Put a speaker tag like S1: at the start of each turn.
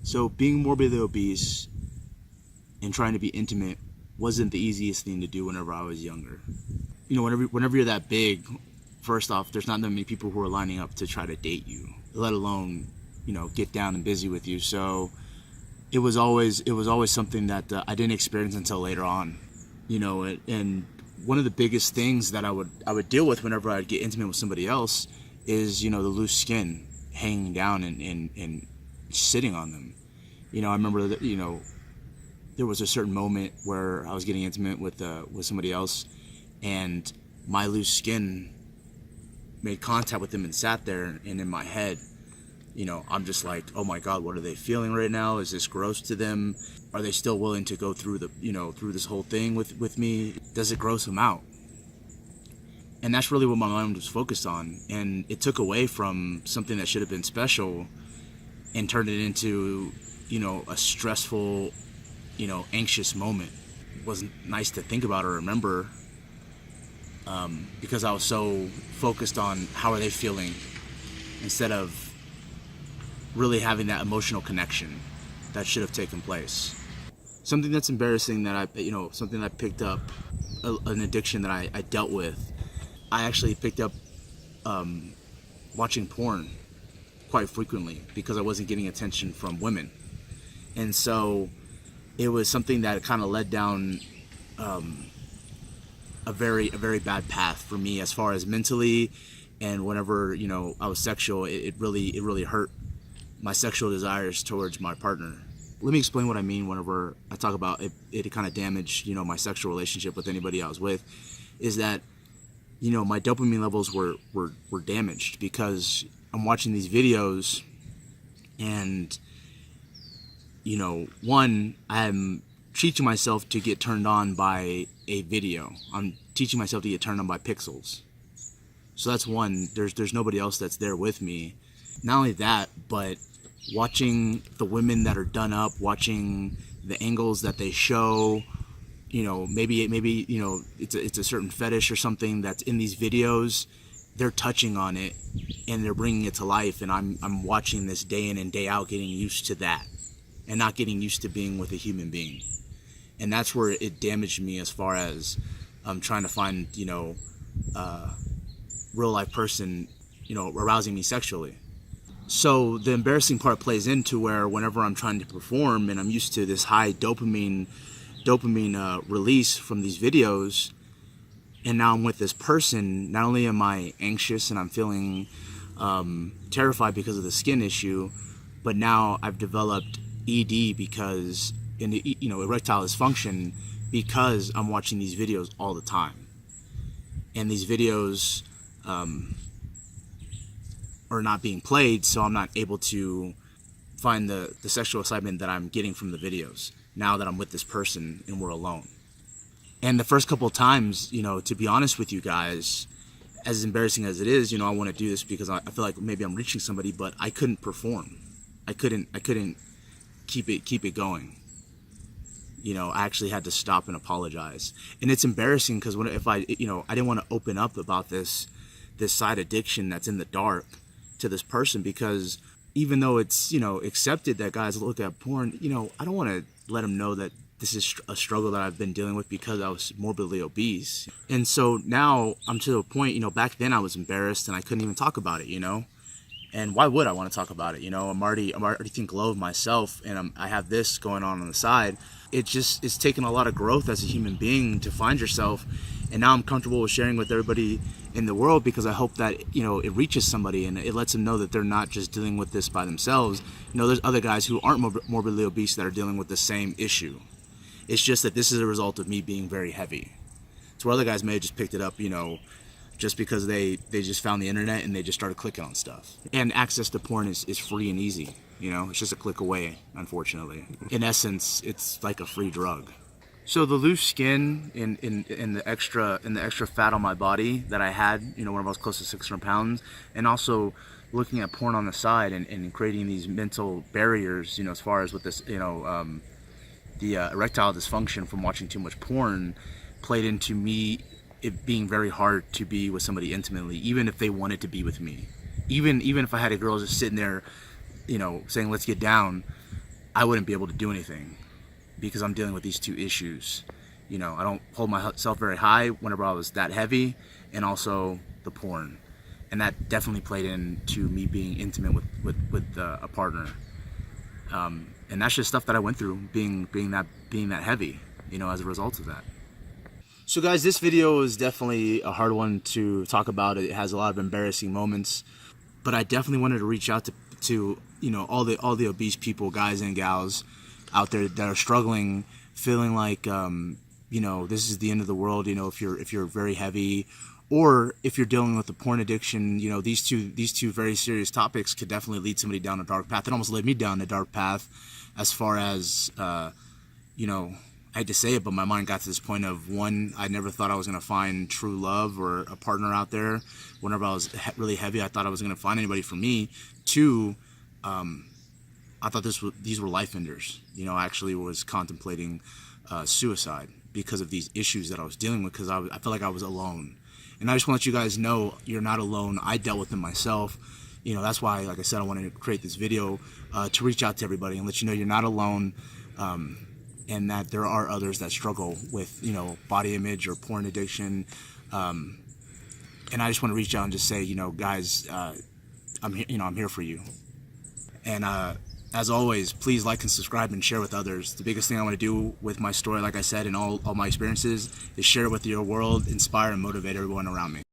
S1: So being morbidly obese and trying to be intimate wasn't the easiest thing to do whenever I was younger. You know, whenever you're that big, first off, there's not that many people who are lining up to try to date you, let alone, get down and busy with you. So it was always something that I didn't experience until later on. And one of the biggest things that I would deal with whenever I'd get intimate with somebody else is, the loose skin hanging down and sitting on them. I remember that, there was a certain moment where I was getting intimate with somebody else, and my loose skin made contact with them and sat there, and in my head, I'm just like, oh my God, what are they feeling right now? Is this gross to them? Are they still willing to go through through this whole thing with me? Does it gross them out? And that's really what my mind was focused on. And it took away from something that should have been special and turned it into, a stressful, anxious moment. It wasn't nice to think about or remember, because I was so focused on how are they feeling instead of really having that emotional connection that should have taken place. Something that's embarrassing that something that I picked up, an addiction that I dealt with. I actually picked up watching porn quite frequently because I wasn't getting attention from women. And so it was something that kind of led down a very bad path for me as far as mentally, and whenever I was sexual, it really hurt my sexual desires towards my partner. Let me explain what I mean whenever I talk about it kind of damaged my sexual relationship with anybody I was with. Is that my dopamine levels were damaged because I'm watching these videos, and one, I'm teaching myself to get turned on by a video. I'm teaching myself to get turned on by pixels. So that's one. There's nobody else that's there with me. Not only that, but watching the women that are done up, watching the angles that they show, maybe it's a certain fetish or something that's in these videos. They're touching on it and they're bringing it to life, and I'm watching this day in and day out, getting used to that and not getting used to being with a human being. And that's where it damaged me as far as trying to find real life person arousing me sexually. So the embarrassing part plays into where whenever I'm trying to perform and I'm used to this high dopamine release from these videos, and now I'm with this person, not only am I anxious and I'm feeling terrified because of the skin issue, but now I've developed ED because erectile dysfunction, because I'm watching these videos all the time, and these videos are not being played, so I'm not able to find the sexual excitement that I'm getting from the videos now that I'm with this person and we're alone. And the first couple of times, to be honest with you guys, as embarrassing as it is, I want to do this because I feel like maybe I'm reaching somebody, but I couldn't perform. I couldn't keep it going. I actually had to stop and apologize. And it's embarrassing because I didn't want to open up about this side addiction that's in the dark to this person, because even though it's, accepted that guys look at porn, I don't want to let them know that this is a struggle that I've been dealing with because I was morbidly obese. And so now I'm to a point, back then I was embarrassed and I couldn't even talk about it, and why would I want to talk about it? I'm already think low of myself, and I have this going on the side. It's taken a lot of growth as a human being to find yourself, and now I'm comfortable with sharing with everybody in the world because I hope that it reaches somebody and it lets them know that they're not just dealing with this by themselves. There's other guys who aren't morbidly obese that are dealing with the same issue. It's just that this is a result of me being very heavy. So where other guys may have just picked it up, just because they just found the internet and they just started clicking on stuff. And access to porn is free and easy. It's just a click away, unfortunately. In essence, it's like a free drug. So the loose skin and the extra fat on my body that I had, when I was close to 600 pounds, and also looking at porn on the side and creating these mental barriers, as far as with this, the erectile dysfunction from watching too much porn, played into me it being very hard to be with somebody intimately, even if they wanted to be with me. Even if I had a girl just sitting there, saying let's get down, I wouldn't be able to do anything because I'm dealing with these two issues. You know, I don't hold myself very high whenever I was that heavy, and also the porn. And that definitely played into me being intimate with a partner. And that's just stuff that I went through being that heavy, you know, as a result of that. So guys, this video is definitely a hard one to talk about. It has a lot of embarrassing moments, but I definitely wanted to reach out to you know, all the obese people, guys and gals out there that are struggling, feeling like you know, this is the end of the world. You know, if you're very heavy, or if you're dealing with a porn addiction, you know, these two very serious topics could definitely lead somebody down a dark path. It almost led me down a dark path, as far as you know, I hate to say it, but my mind got to this point of, one, I never thought I was going to find true love or a partner out there. Whenever I was really heavy, I thought I was going to find anybody for me. Two, I thought these were life enders. You know, I actually was contemplating suicide because of these issues that I was dealing with, because I felt like I was alone. And I just want to let you guys know, you're not alone. I dealt with them myself. You know, that's why, like I said, I wanted to create this video to reach out to everybody and let you know you're not alone. And that there are others that struggle with, you know, body image or porn addiction. And I just want to reach out and just say, you know, guys, I'm here for you. And as always, please like and subscribe and share with others. The biggest thing I want to do with my story, like I said, and all my experiences, is share it with your world, inspire and motivate everyone around me.